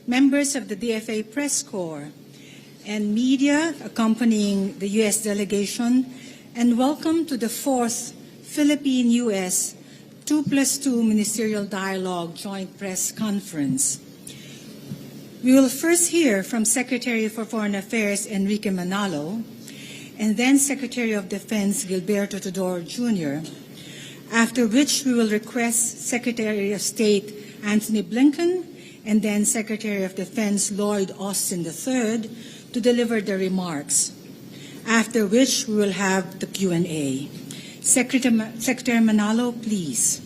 members of the DFA Press Corps, and media accompanying the U.S. delegation, and welcome to the 4th Philippine-U.S. 2+2 Ministerial Dialogue Joint Press Conference. We will first hear from Secretary for Foreign Affairs Enrique Manalo, and then Secretary of Defense Gilberto Teodoro Jr., after which we will request Secretary of State Antony Blinken and then Secretary of Defense Lloyd Austin III to deliver their remarks, after which we will have the Q&A. Secretary Manalo, please.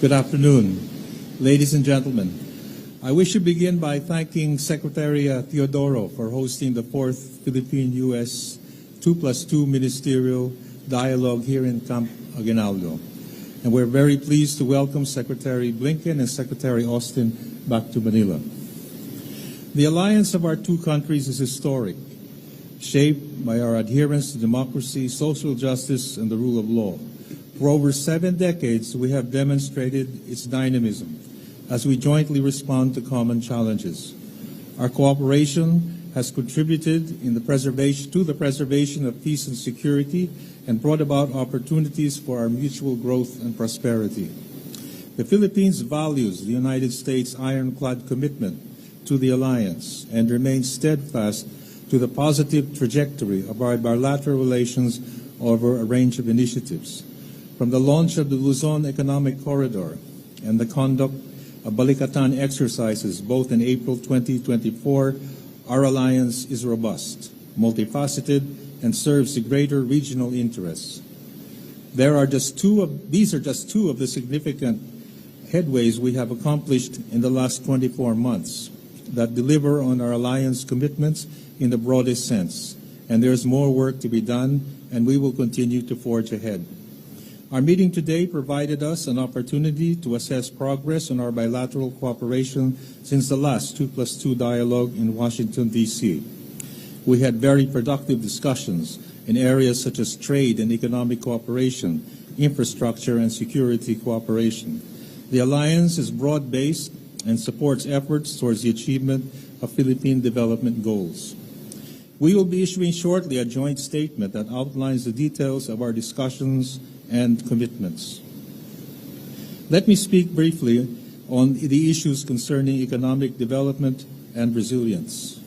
Good afternoon, ladies and gentlemen. I wish to begin by thanking Secretary Teodoro for hosting the 4th Philippine-U.S. 2+2 Ministerial Dialogue here in Camp Aguinaldo. And we're very pleased to welcome Secretary Blinken and Secretary Austin back to Manila. The alliance of our two countries is historic, shaped by our adherence to democracy, social justice, and the rule of law. For over 7 decades, we have demonstrated its dynamism as we jointly respond to common challenges. Our cooperation has contributed to the preservation of peace and security and brought about opportunities for our mutual growth and prosperity. The Philippines values the United States' ironclad commitment to the alliance and remains steadfast to the positive trajectory of our bilateral relations over a range of initiatives. From the launch of the Luzon Economic Corridor and the conduct of Balikatan exercises both in April 2024, our alliance is robust, multifaceted, and serves the greater regional interests. These are just two of the significant headways we have accomplished in the last 24 months that deliver on our alliance commitments in the broadest sense. And there's more work to be done, and we will continue to forge ahead. Our meeting today provided us an opportunity to assess progress on our bilateral cooperation since the last 2+2 dialogue in Washington, D.C. We had very productive discussions in areas such as trade and economic cooperation, infrastructure, and security cooperation. The alliance is broad-based and supports efforts towards the achievement of Philippine development goals. We will be issuing shortly a joint statement that outlines the details of our discussions and commitments. Let me speak briefly on the issues concerning economic development and resilience.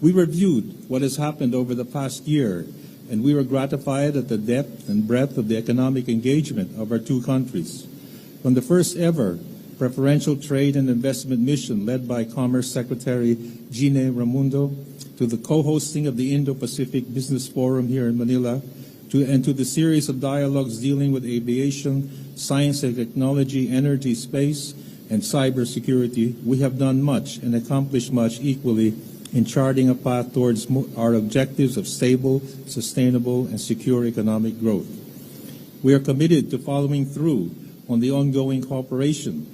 We reviewed what has happened over the past year, and we were gratified at the depth and breadth of the economic engagement of our two countries. From the first ever preferential trade and investment mission led by Commerce Secretary Gine Ramundo, to the co-hosting of the Indo-Pacific Business Forum here in Manila, and to the series of dialogues dealing with aviation, science and technology, energy, space, and cybersecurity, we have done much and accomplished much equally in charting a path towards our objectives of stable, sustainable, and secure economic growth. We are committed to following through on the ongoing cooperation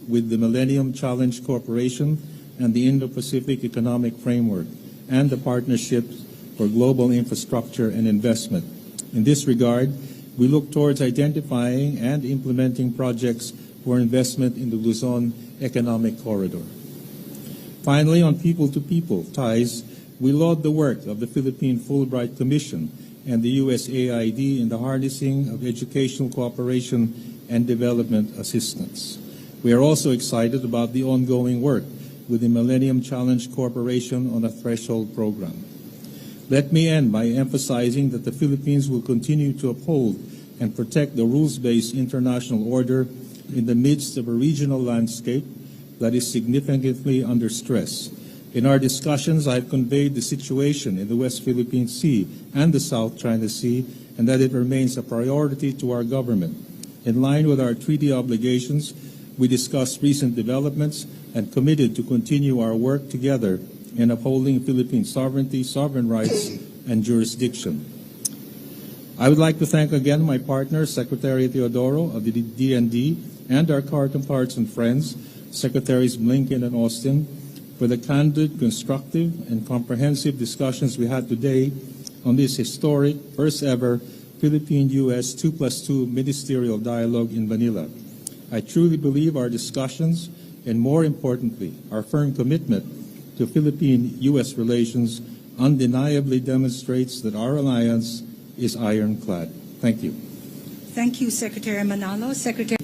with the Millennium Challenge Corporation and the Indo-Pacific Economic Framework and the Partnerships for Global Infrastructure and Investment. In this regard, we look towards identifying and implementing projects for investment in the Luzon Economic Corridor. Finally, on people-to-people ties, we laud the work of the Philippine Fulbright Commission and the USAID in the harnessing of educational cooperation and development assistance. We are also excited about the ongoing work with the Millennium Challenge Corporation on a threshold program. Let me end by emphasizing that the Philippines will continue to uphold and protect the rules-based international order in the midst of a regional landscape that is significantly under stress. In our discussions, I have conveyed the situation in the West Philippine Sea and the South China Sea, and that it remains a priority to our government. In line with our treaty obligations, we discussed recent developments and committed to continue our work together in upholding Philippine sovereignty, sovereign rights, and jurisdiction. I would like to thank again my partner, Secretary Teodoro of the DND, and our counterparts and friends, Secretaries Blinken and Austin, for the candid, constructive, and comprehensive discussions we had today on this historic, first ever Philippine-U.S. 2+2 Ministerial Dialogue in Manila. I truly believe our discussions, and more importantly, our firm commitment to Philippine-U.S. relations undeniably demonstrates that our alliance is ironclad. Thank you. Thank you, Secretary Manalo. Secretary.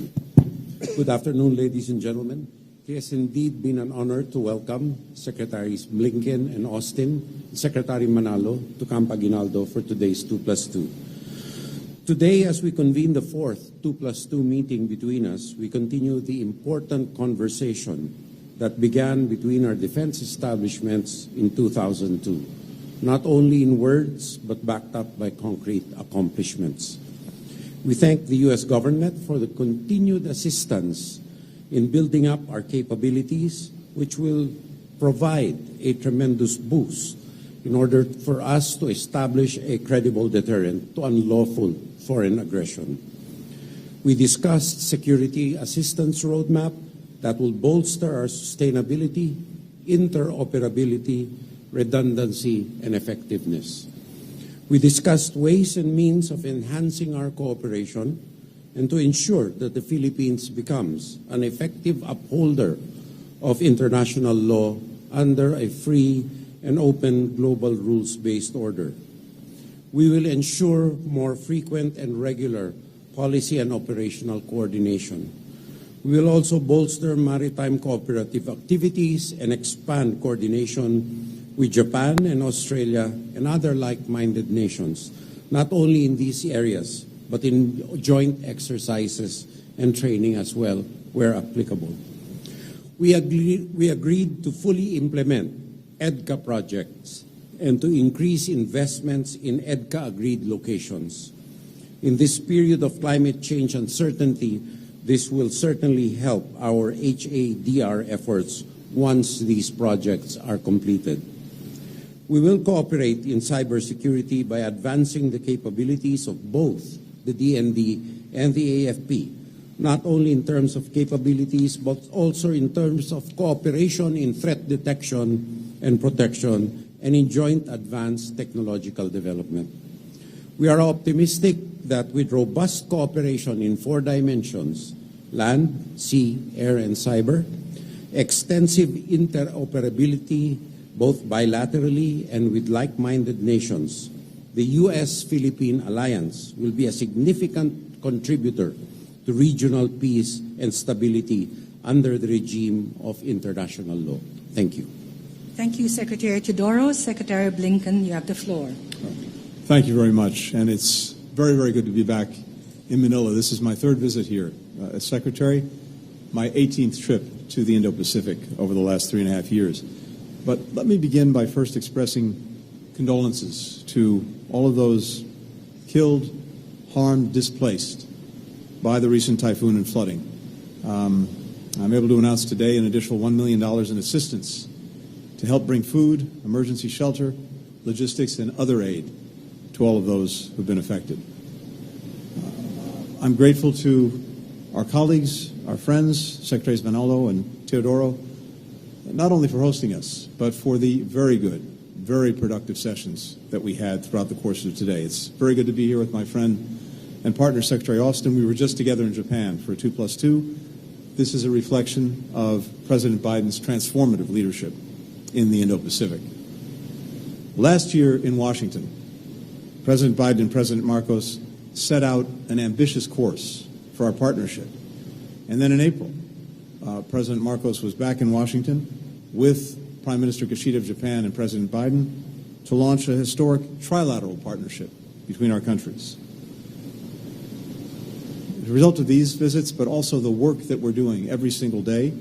Good afternoon, ladies and gentlemen. It has indeed been an honor to welcome Secretaries Blinken and Austin, and Secretary Manalo to Camp Aguinaldo for today's 2+2. Today, as we convene the fourth 2+2 meeting between us, we continue the important conversation that began between our defense establishments in 2002, not only in words, but backed up by concrete accomplishments. We thank the U.S. government for the continued assistance in building up our capabilities, which will provide a tremendous boost in order for us to establish a credible deterrent to unlawful foreign aggression. We discussed security assistance roadmap that will bolster our sustainability, interoperability, redundancy, and effectiveness. We discussed ways and means of enhancing our cooperation and to ensure that the Philippines becomes an effective upholder of international law under a free and open global rules-based order. We will ensure more frequent and regular policy and operational coordination. We will also bolster maritime cooperative activities and expand coordination with Japan and Australia and other like-minded nations, not only in these areas, but in joint exercises and training as well, where applicable. We agreed to fully implement EDCA projects and to increase investments in EDCA-agreed locations. In this period of climate change uncertainty, this will certainly help our HADR efforts once these projects are completed. We will cooperate in cybersecurity by advancing the capabilities of both the DND and the AFP, not only in terms of capabilities, but also in terms of cooperation in threat detection and protection and in joint advanced technological development. We are optimistic that with robust cooperation in 4 dimensions, land, sea, air, and cyber, extensive interoperability both bilaterally and with like-minded nations, the U.S.-Philippine alliance will be a significant contributor to regional peace and stability under the regime of international law. Thank you. Thank you, Secretary Teodoro. Secretary Blinken, you have the floor. Thank you very much, and it's very, very good to be back in Manila. This is my 3rd visit here as Secretary, my 18th trip to the Indo-Pacific over the last 3.5 years. But let me begin by first expressing condolences to all of those killed, harmed, displaced by the recent typhoon and flooding. I'm able to announce today an additional $1 million in assistance to help bring food, emergency shelter, logistics, and other aid to all of those who've been affected. I'm grateful to our colleagues, our friends, Secretaries Manalo and Teodoro, not only for hosting us, but for the very good, very productive sessions that we had throughout the course of today. It's very good to be here with my friend and partner, Secretary Austin. We were just together in Japan for a 2+2. This is a reflection of President Biden's transformative leadership in the Indo-Pacific. Last year in Washington, President Biden and President Marcos set out an ambitious course for our partnership. And then in April, President Marcos was back in Washington with Prime Minister Kishida of Japan and President Biden to launch a historic trilateral partnership between our countries. As a result of these visits, but also the work that we're doing every single day,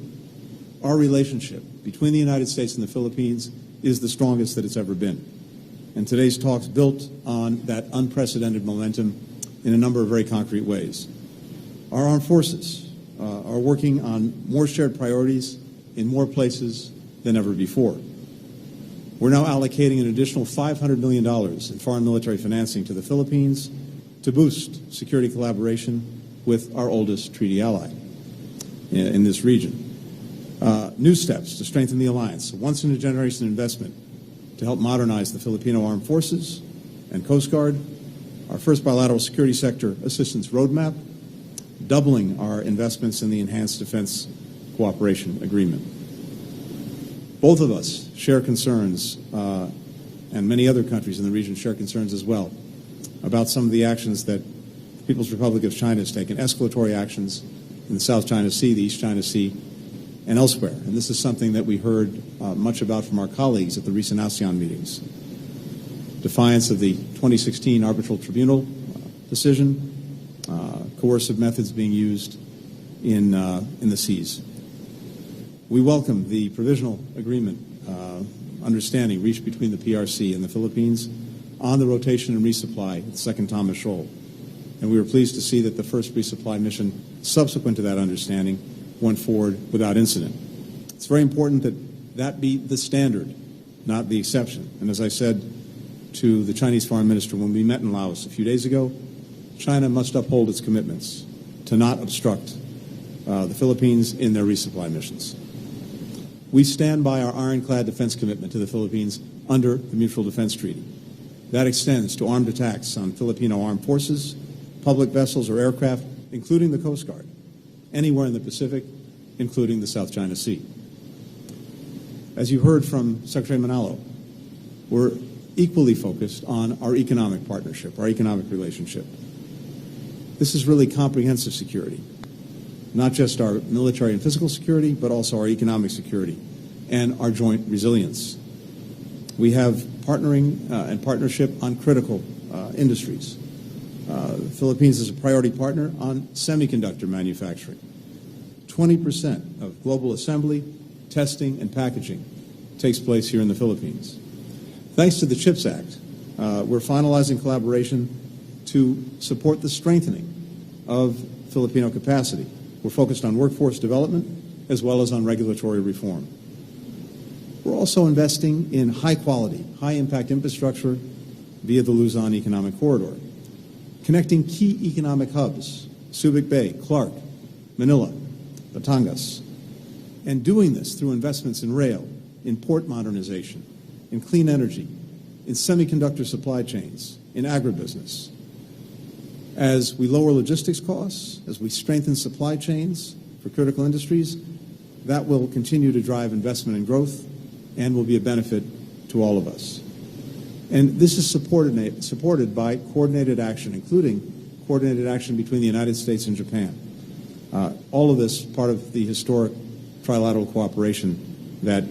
our relationship between the United States and the Philippines is the strongest that it's ever been. And today's talks built on that unprecedented momentum in a number of very concrete ways. Our armed forces are working on more shared priorities in more places than ever before. We're now allocating an additional $500 million in foreign military financing to the Philippines to boost security collaboration with our oldest treaty ally in this region. New steps to strengthen the alliance, a once-in-a-generation investment to help modernize the Filipino Armed Forces and Coast Guard, our first bilateral security sector assistance roadmap, doubling our investments in the Enhanced Defense Cooperation Agreement. Both of us share concerns, and many other countries in the region share concerns as well, about some of the actions that the People's Republic of China has taken, escalatory actions in the South China Sea, the East China Sea, and elsewhere. And this is something that we heard much about from our colleagues at the recent ASEAN meetings. Defiance of the 2016 Arbitral Tribunal decision, coercive methods being used in the seas. We welcome the provisional agreement, understanding reached between the PRC and the Philippines on the rotation and resupply at the Second Thomas Shoal. And we were pleased to see that the first resupply mission subsequent to that understanding went forward without incident. It's very important that that be the standard, not the exception. And as I said to the Chinese Foreign Minister when we met in Laos a few days ago, China must uphold its commitments to not obstruct the Philippines in their resupply missions. We stand by our ironclad defense commitment to the Philippines under the Mutual Defense Treaty. That extends to armed attacks on Filipino armed forces, public vessels or aircraft, including the Coast Guard, anywhere in the Pacific, including the South China Sea. As you heard from Secretary Manalo, we're equally focused on our economic partnership, our economic relationship. This is really comprehensive security, not just our military and physical security, but also our economic security and our joint resilience. We have partnering and partnership on critical industries. The Philippines is a priority partner on semiconductor manufacturing. 20% of global assembly, testing, and packaging takes place here in the Philippines. Thanks to the CHIPS Act, we're finalizing collaboration to support the strengthening of Filipino capacity. We're focused on workforce development as well as on regulatory reform. We're also investing in high-quality, high-impact infrastructure via the Luzon Economic Corridor, connecting key economic hubs, Subic Bay, Clark, Manila, Batangas, and doing this through investments in rail, in port modernization, in clean energy, in semiconductor supply chains, in agribusiness. As we lower logistics costs, as we strengthen supply chains for critical industries, that will continue to drive investment and growth and will be a benefit to all of us. And this is supported by coordinated action, including coordinated action between the United States and Japan. All of this part of the historic trilateral cooperation that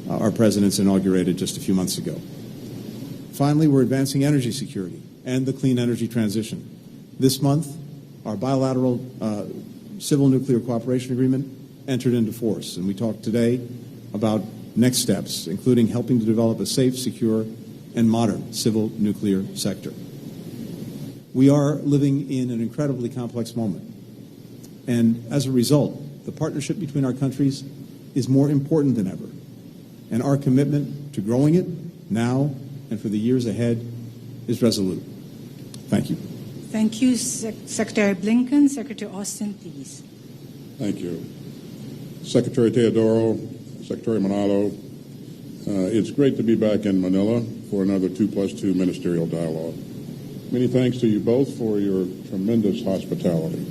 our presidents inaugurated just a few months ago. Finally, we're advancing energy security and the clean energy transition. This month, our bilateral civil nuclear cooperation agreement entered into force, and we talked today about next steps, including helping to develop a safe, secure, and modern civil nuclear sector. We are living in an incredibly complex moment, and as a result, the partnership between our countries is more important than ever, and our commitment to growing it now and for the years ahead is resolute. Thank you. Thank you, Secretary Blinken. Secretary Austin, please. Thank you. Secretary Teodoro, Secretary Manalo, it's great to be back in Manila for another 2+2 Ministerial Dialogue. Many thanks to you both for your tremendous hospitality.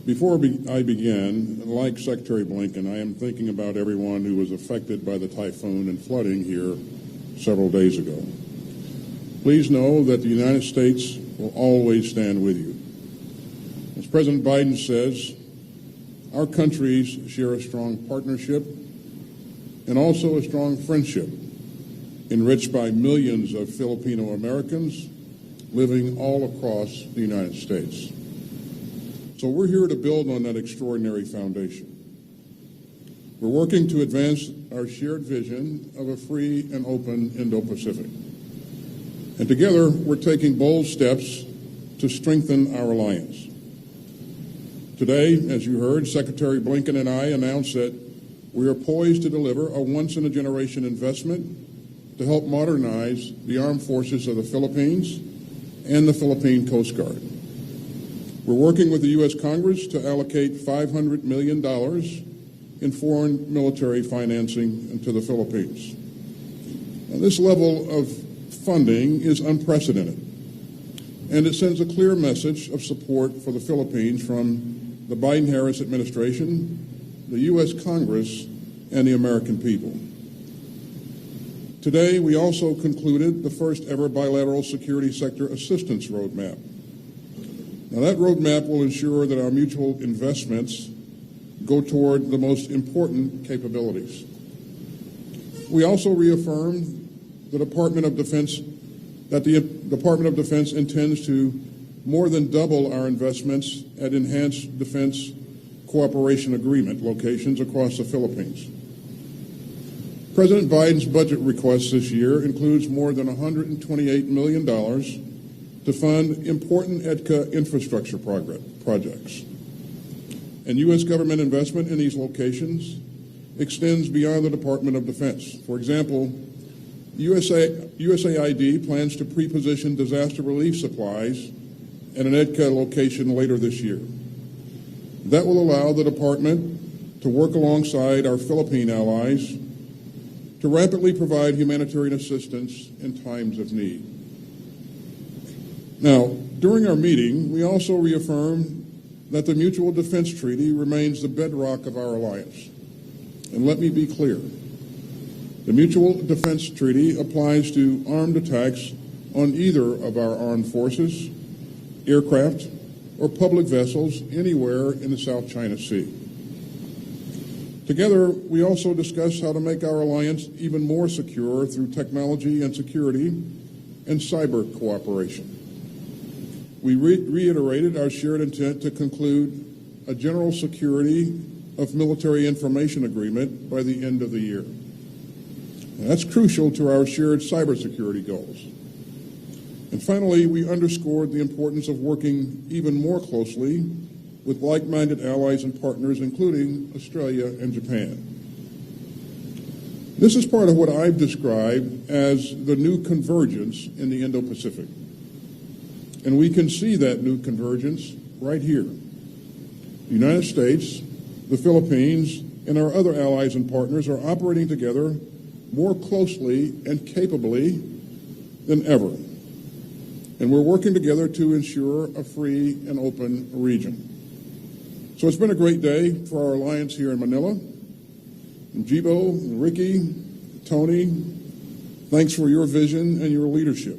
Before I begin, like Secretary Blinken, I am thinking about everyone who was affected by the typhoon and flooding here several days ago. Please know that the United States will always stand with you. As President Biden says, our countries share a strong partnership and also a strong friendship, enriched by millions of Filipino Americans living all across the United States. So we're here to build on that extraordinary foundation. We're working to advance our shared vision of a free and open Indo-Pacific. And together, we're taking bold steps to strengthen our alliance. Today, as you heard, Secretary Blinken and I announced that we are poised to deliver a once-in-a-generation investment to help modernize the armed forces of the Philippines and the Philippine Coast Guard. We're working with the U.S. Congress to allocate $500 million in foreign military financing to the Philippines. Now, this level of funding is unprecedented. and it sends a clear message of support for the Philippines from the Biden-Harris administration, the U.S. Congress, and the American people. Today, we also concluded the first ever bilateral security sector assistance roadmap. Now, that roadmap will ensure that our mutual investments go toward the most important capabilities. We also reaffirmed the Department of Defense that the Department of Defense intends to more than double our investments at enhanced defense cooperation agreement locations across the Philippines. President Biden's budget request this year includes more than $128 million to fund important EDCA infrastructure projects. And U.S. government investment in these locations extends beyond the Department of Defense. For example, USAID plans to pre-position disaster relief supplies at an EDCA location later this year. That will allow the department to work alongside our Philippine allies to rapidly provide humanitarian assistance in times of need. Now, during our meeting, we also reaffirmed that the Mutual Defense Treaty remains the bedrock of our alliance. And let me be clear. The Mutual Defense Treaty applies to armed attacks on either of our armed forces, aircraft, or public vessels anywhere in the South China Sea. Together, we also discussed how to make our alliance even more secure through technology and security and cyber cooperation. We reiterated our shared intent to conclude a general security of military information agreement by the end of the year. And that's crucial to our shared cybersecurity goals. And finally, we underscored the importance of working even more closely with like-minded allies and partners, including Australia and Japan. This is part of what I've described as the new convergence in the Indo-Pacific. And we can see that new convergence right here. The United States, the Philippines, and our other allies and partners are operating together more closely and capably than ever. And we're working together to ensure a free and open region. So it's been a great day for our alliance here in Manila. And Jibo, Enrique, Tony, thanks for your vision and your leadership.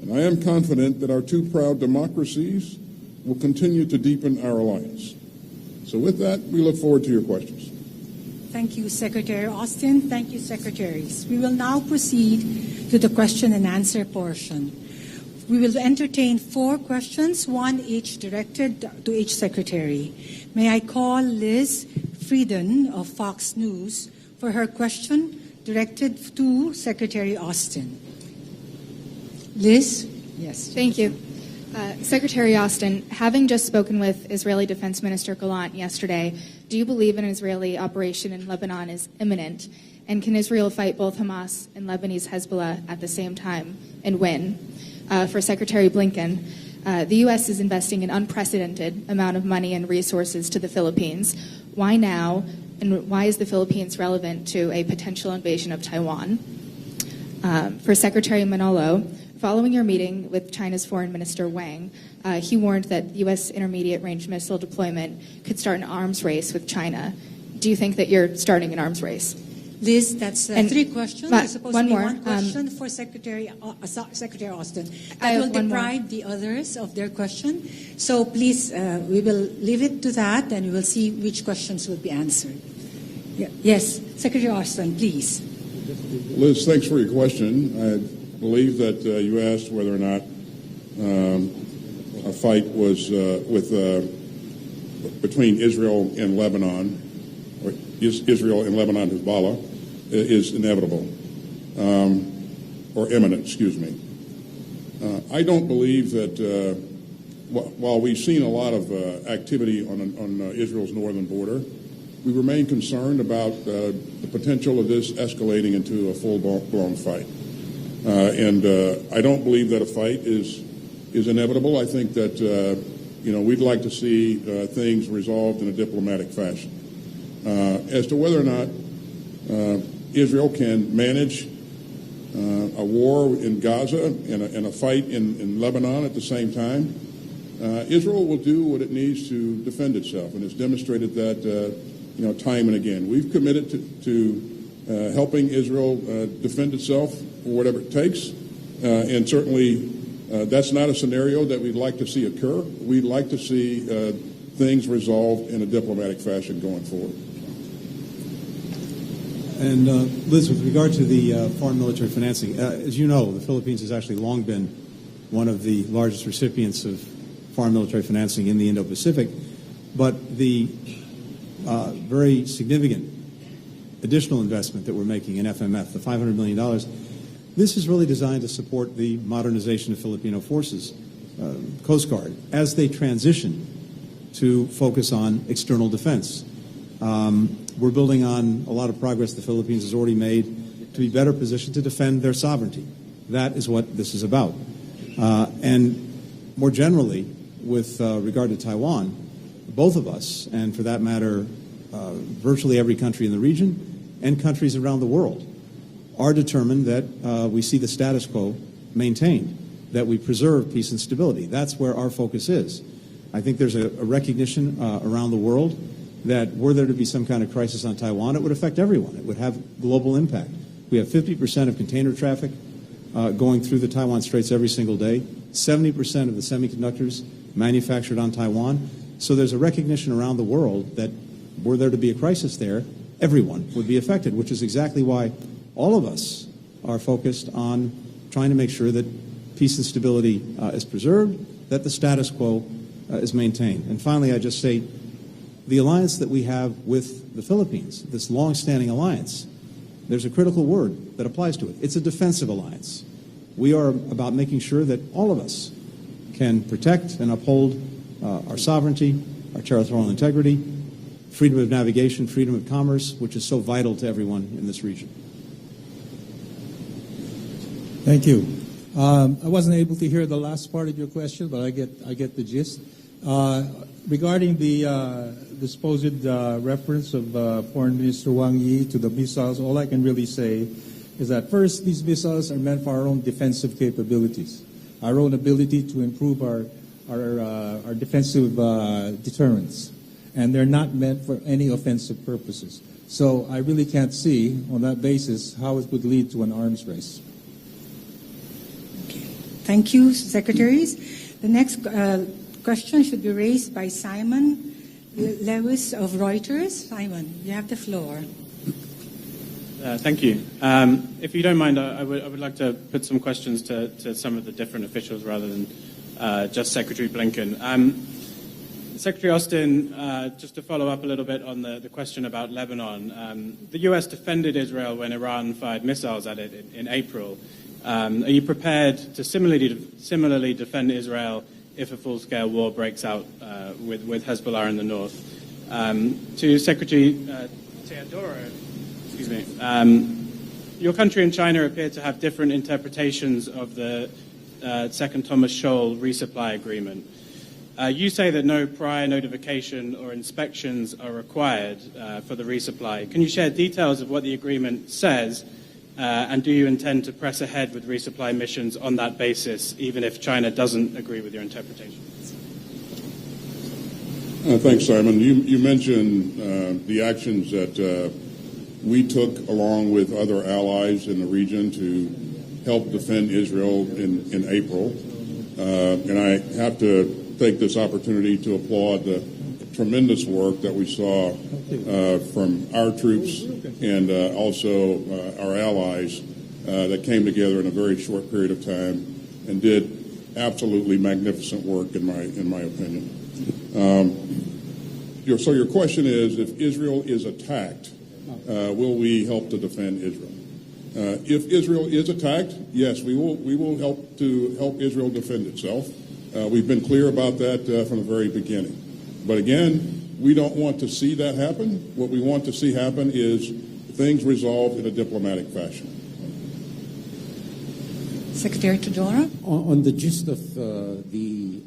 And I am confident that our two proud democracies will continue to deepen our alliance. So with that, we look forward to your questions. Thank you, Secretary Austin. Thank you, Secretaries. We will now proceed to the question and answer portion. We will entertain 4 questions, 1 each directed to each Secretary. May I call Liz Frieden of Fox News for her question directed to Secretary Austin. Liz? Yes. Thank you. Secretary Austin, having just spoken with Israeli Defense Minister Gallant yesterday, do you believe an Israeli operation in Lebanon is imminent? And can Israel fight both Hamas and Lebanese Hezbollah at the same time and win? For Secretary Blinken, the U.S. is investing an unprecedented amount of money and resources to the Philippines. Why now, and why is the Philippines relevant to a potential invasion of Taiwan? For Secretary Manalo, following your meeting with China's Foreign Minister Wang, he warned that U.S. intermediate-range missile deployment could start an arms race with China. Do you think that you're starting an arms race? Liz, that's 3 questions. It's supposed to be more. one question for Secretary Austin. I That will have one deprive more. the others of their question. So please, we will leave it to that, and we will see which questions will be answered. Yes, Secretary Austin, please. Liz, thanks for your question. I believe that you asked whether or not a fight was between Israel and Lebanon, or Israel and Lebanon Hezbollah, is inevitable, or imminent, excuse me. I don't believe that while we've seen a lot of activity on Israel's northern border, we remain concerned about the potential of this escalating into a full-blown fight. And I don't believe that a fight is inevitable. I think that we'd like to see things resolved in a diplomatic fashion. As to whether or not Israel can manage a war in Gaza and a fight in Lebanon at the same time, Israel will do what it needs to defend itself, and it's demonstrated that time and again. We've committed to helping Israel defend itself for whatever it takes, and certainly that's not a scenario that we'd like to see occur. We'd like to see things resolved in a diplomatic fashion going forward. And Liz, with regard to the foreign military financing, as you know, the Philippines has actually long been one of the largest recipients of foreign military financing in the Indo-Pacific, but the very significant additional investment that we're making in FMF, the $500 million, this is really designed to support the modernization of Filipino forces, Coast Guard, as they transition to focus on external defense. We're building on a lot of progress the Philippines has already made to be better positioned to defend their sovereignty. That is what this is about. And more generally, with regard to Taiwan, both of us, and for that matter, virtually every country in the region and countries around the world, are determined that we see the status quo maintained, that we preserve peace and stability. That's where our focus is. I think there's a recognition around the world that were there to be some kind of crisis on Taiwan, it would affect everyone. It would have global impact. We have 50% of container traffic going through the Taiwan Straits every single day, 70% of the semiconductors manufactured on Taiwan. So there's a recognition around the world that were there to be a crisis there, everyone would be affected, which is exactly why all of us are focused on trying to make sure that peace and stability is preserved, that the status quo is maintained. And finally, I just say the alliance that we have with the Philippines, this long-standing alliance, there's a critical word that applies to it. It's a defensive alliance. We are about making sure that all of us can protect and uphold our sovereignty, our territorial integrity, freedom of navigation, freedom of commerce, which is so vital to everyone in this region. Thank you. I wasn't able to hear the last part of your question, but I get the gist. Regarding the supposed reference of Foreign Minister Wang Yi to the missiles, all I can really say is that first, these missiles are meant for our own defensive capabilities, our own ability to improve our defensive deterrence, and they're not meant for any offensive purposes. So I really can't see, on that basis, how it would lead to an arms race. Okay. Thank you, Secretaries. The next question should be raised by Simon Lewis of Reuters. Simon, you have the floor. Thank you. If you don't mind, I would like to put some questions to some of the different officials rather than just Secretary Blinken. Secretary Austin, just to follow up a little bit on the question about Lebanon, the U.S. defended Israel when Iran fired missiles at it in April. Are you prepared to similarly defend Israel if a full-scale war breaks out with Hezbollah in the north? To Secretary Teodoro, excuse me, your country and China appear to have different interpretations of the Second Thomas Shoal resupply agreement. You say that no prior notification or inspections are required for the resupply. Can you share details of what the agreement says, and do you intend to press ahead with resupply missions on that basis, even if China doesn't agree with your interpretation? Thanks, Simon. You mentioned the actions that we took along with other allies in the region to help defend Israel in April. And I have to take this opportunity to applaud the tremendous work that we saw from our troops and also our allies that came together in a very short period of time and did absolutely magnificent work in my opinion. So your question is, if Israel is attacked, will we help to defend Israel? If Israel is attacked, yes, we will help Israel defend itself. We've been clear about that from the very beginning. But again, we don't want to see that happen. What we want to see happen is things resolved in a diplomatic fashion. Secretary Teodoro. On the gist of the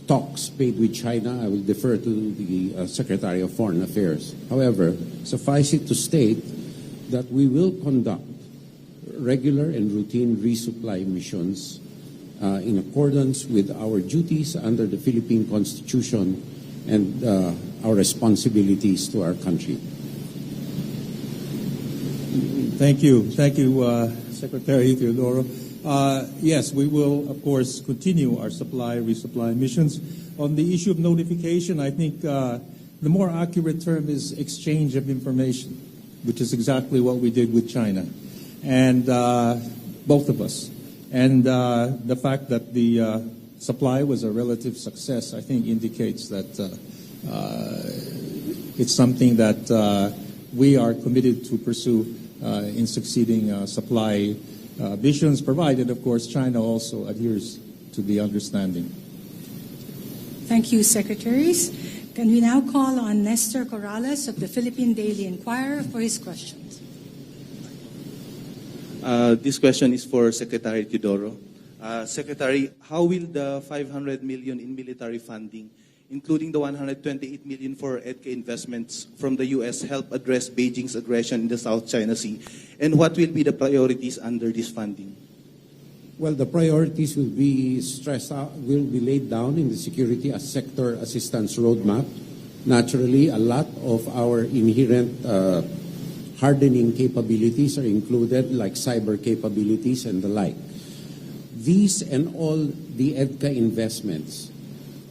talks made with China, I will defer to the Secretary of Foreign Affairs. However, suffice it to state that we will conduct regular and routine resupply missions in accordance with our duties under the Philippine Constitution and our responsibilities to our country. Thank you, Secretary Teodoro. Yes, we will, of course, continue our resupply missions. On the issue of notification, I think the more accurate term is exchange of information, which is exactly what we did with China, and both of us. And the fact that the supply was a relative success, I think, indicates that it's something that we are committed to pursue in succeeding supply missions, provided, of course, China also adheres to the understanding. Thank you, Secretaries. Can we now call on Nestor Corrales of the Philippine Daily Inquirer for his questions? This question is for Secretary Teodoro. Secretary, how will the 500 million in military funding, including the 128 million for EDCA investments from the U.S., help address Beijing's aggression in the South China Sea? And what will be the priorities under this funding? Well, the priorities will be laid down in the security sector assistance roadmap. Naturally, a lot of our inherent hardening capabilities are included, like cyber capabilities and the like. These and all the EDCA investments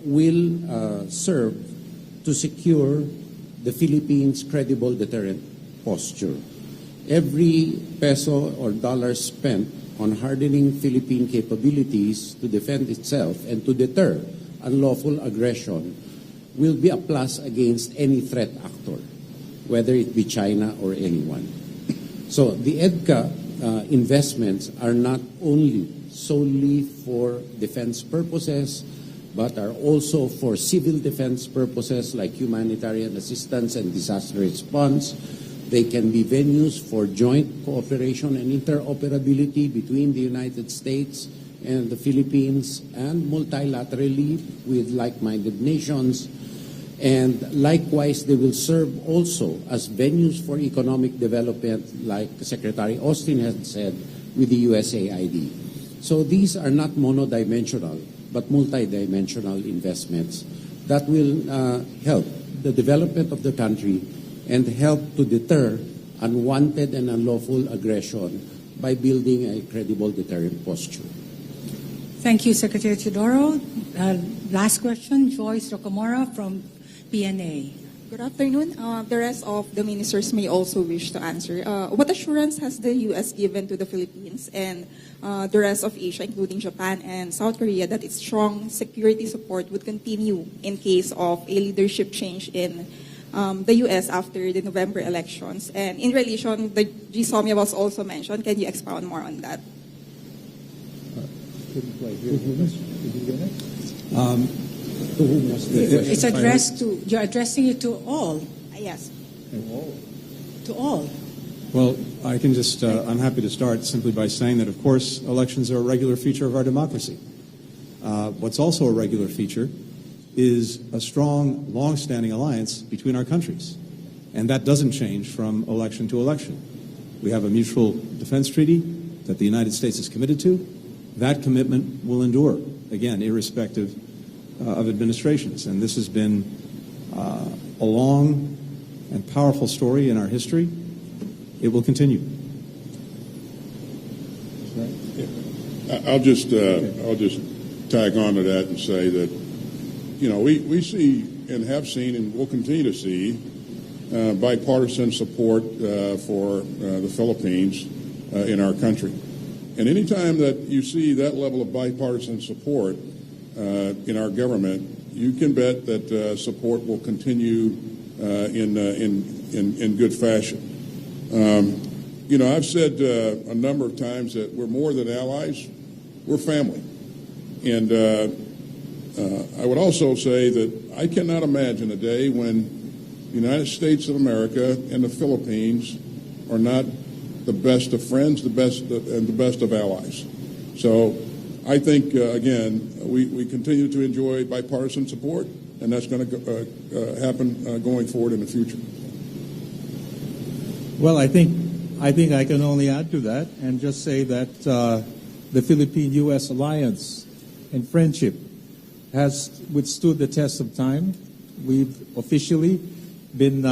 will serve to secure the Philippines' credible deterrent posture. Every peso or dollar spent on hardening Philippine capabilities to defend itself and to deter unlawful aggression will be a plus against any threat actor, whether it be China or anyone. So the EDCA investments are not only solely for defense purposes, but are also for civil defense purposes like humanitarian assistance and disaster response. They can be venues for joint cooperation and interoperability between the United States and the Philippines, and multilaterally with like-minded nations. And likewise, they will serve also as venues for economic development, like Secretary Austin has said, with the USAID. So these are not monodimensional, but multidimensional investments that will help the development of the country and help to deter unwanted and unlawful aggression by building a credible deterrent posture. Thank you, Secretary Teodoro. Last question, Joyce Rocamora from PNA. Good afternoon. The rest of the ministers may also wish to answer. What assurance has the U.S. given to the Philippines and the rest of Asia, including Japan and South Korea, that its strong security support would continue in case of a leadership change in the U.S. after the November elections? And in relation, the GSOMIA was also mentioned. Can you expound more on that? It's addressed to, you're addressing it to all. Yes. To all. Well, I can just, I'm happy to start simply by saying that, of course, elections are a regular feature of our democracy. What's also a regular feature is a strong, long-standing alliance between our countries. And that doesn't change from election to election. We have a mutual defense treaty that the United States is committed to. That commitment will endure, again, irrespective of administrations. And this has been a long and powerful story in our history. It will continue. I'll just tag on to that and say that, you know, we see and have seen and will continue to see bipartisan support for the Philippines in our country. And anytime that you see that level of bipartisan support in our government, you can bet that support will continue in good fashion. You know, I've said a number of times that we're more than allies, we're family. And I would also say that I cannot imagine a day when the United States of America and the Philippines are not the best of friends, the best of allies. So I think, again, we continue to enjoy bipartisan support, and that's going to happen going forward in the future. Well, I think I think I can only add to that and just say that the Philippine-U.S. alliance and friendship has withstood the test of time. We've officially been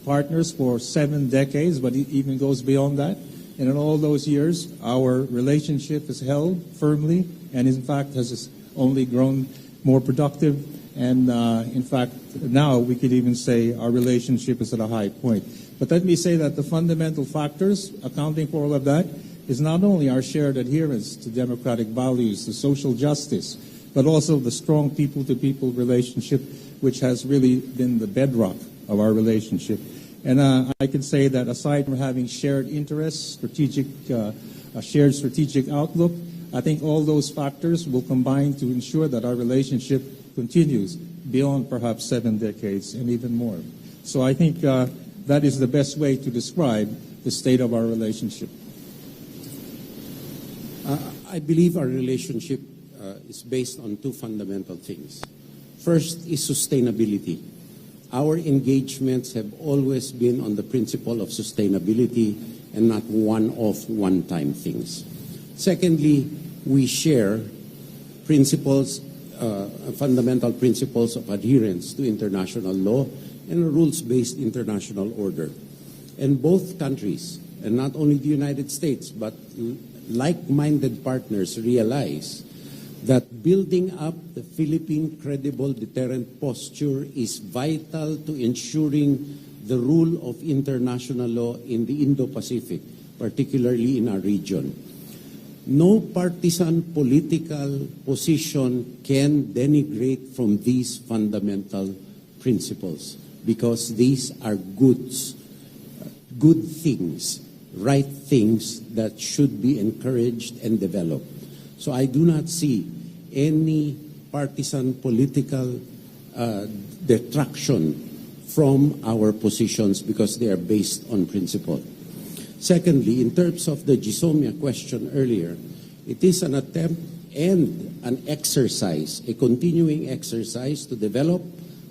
partners for 7 decades, but it even goes beyond that. And in all those years, our relationship has held firmly and, in fact, has only grown more productive. And, in fact, now we could even say our relationship is at a high point. But let me say that the fundamental factors accounting for all of that is not only our shared adherence to democratic values, to social justice, but also the strong people-to-people relationship, which has really been the bedrock of our relationship. And I can say that aside from having shared interests, a shared strategic outlook, I think all those factors will combine to ensure that our relationship continues beyond perhaps 7 decades and even more. So I think that is the best way to describe the state of our relationship. I believe our relationship is based on 2 fundamental things. First is sustainability. Our engagements have always been on the principle of sustainability and not one-off, one-time things. Secondly, we share principles, fundamental principles of adherence to international law and a rules-based international order. And both countries, and not only the United States, but like-minded partners realize that building up the Philippine credible deterrent posture is vital to ensuring the rule of international law in the Indo-Pacific, particularly in our region. No partisan political position can denigrate from these fundamental principles because these are good things, right things that should be encouraged and developed. So I do not see any partisan political detraction from our positions because they are based on principle. Secondly, in terms of the Gisomia question earlier, it is an attempt and an exercise, a continuing exercise to develop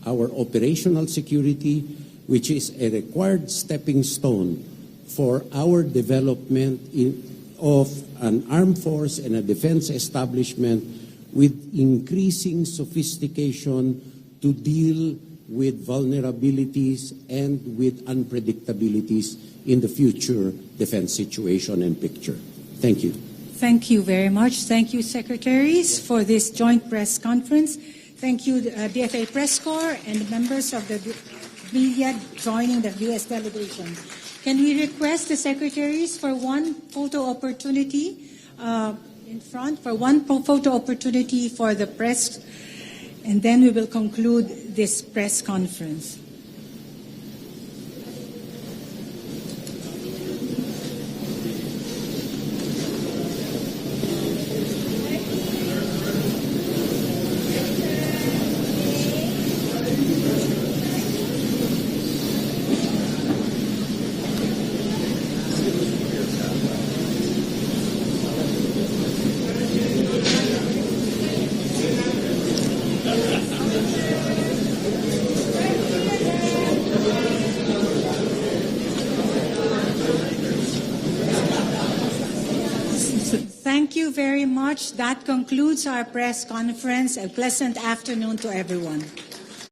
our operational security, which is a required stepping stone for our development of an armed force and a defense establishment with increasing sophistication to deal with vulnerabilities and with unpredictabilities in the future defense situation and picture. Thank you. Thank you very much. Thank you, Secretaries, for this joint press conference. Thank you, DFA Press Corps and members of the media joining the U.S. delegation. Can we request the Secretaries for one photo opportunity in front, for one photo opportunity for the press, and then we will conclude this press conference. Thank you very much. That concludes our press conference. A pleasant afternoon to everyone.